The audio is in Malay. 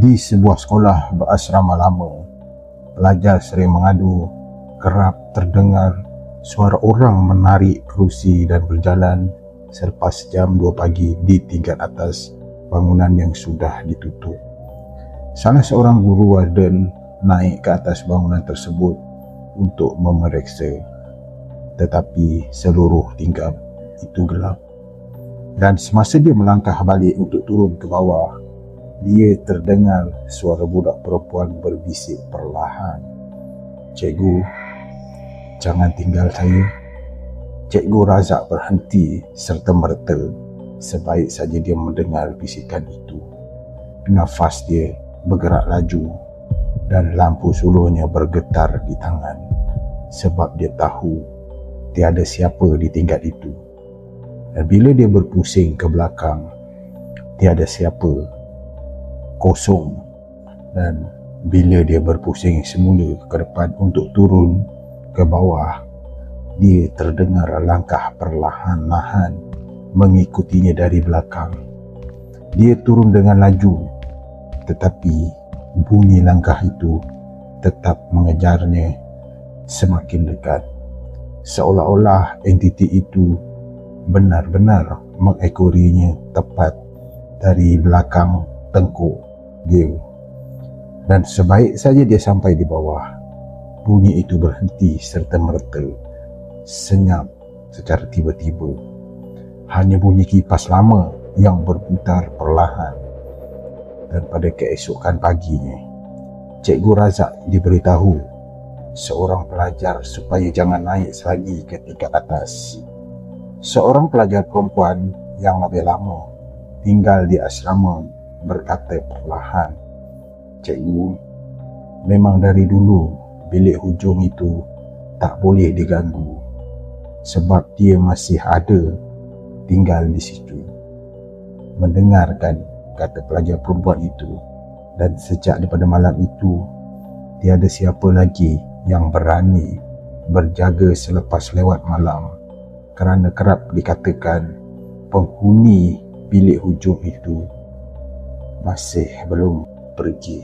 Di sebuah sekolah berasrama lama, pelajar sering mengadu kerap terdengar suara orang menarik kerusi dan berjalan selepas jam 2 pagi di tingkat atas bangunan yang sudah ditutup. Salah seorang guru warden naik ke atas bangunan tersebut untuk memeriksa, tetapi seluruh tingkap itu gelap. Dan semasa dia melangkah balik untuk turun ke bawah, dia terdengar suara budak perempuan berbisik perlahan, "Cikgu, jangan tinggal saya." Cikgu Razak berhenti serta-merta sebaik saja dia mendengar bisikan itu. Nafas dia bergerak laju dan lampu suluhnya bergetar di tangan, sebab dia tahu tiada siapa di tingkat itu. Dan bila dia berpusing ke belakang, tiada siapa, kosong. Dan bila dia berpusing semula ke depan untuk turun ke bawah, dia terdengar langkah perlahan-lahan mengikutinya dari belakang. Dia turun dengan laju, tetapi bunyi langkah itu tetap mengejarnya semakin dekat, seolah-olah entiti itu benar-benar mengekorinya tepat dari belakang tengkuk dia. Dan sebaik saja dia sampai di bawah, bunyi itu berhenti serta-merta, senyap secara tiba-tiba. Hanya bunyi kipas lama yang berputar perlahan. Dan pada keesokan paginya, Cikgu Razak diberitahu seorang pelajar supaya jangan naik selagi ke tingkat atas. Seorang pelajar perempuan yang lebih lama tinggal di asrama berkata perlahan, "Cikgu, memang dari dulu bilik hujung itu tak boleh diganggu, sebab dia masih ada tinggal di situ." Mendengarkan kata pelajar perempuan itu, dan sejak daripada malam itu tiada siapa lagi yang berani berjaga selepas lewat malam, kerana kerap dikatakan penghuni bilik hujung itu masih belum pergi.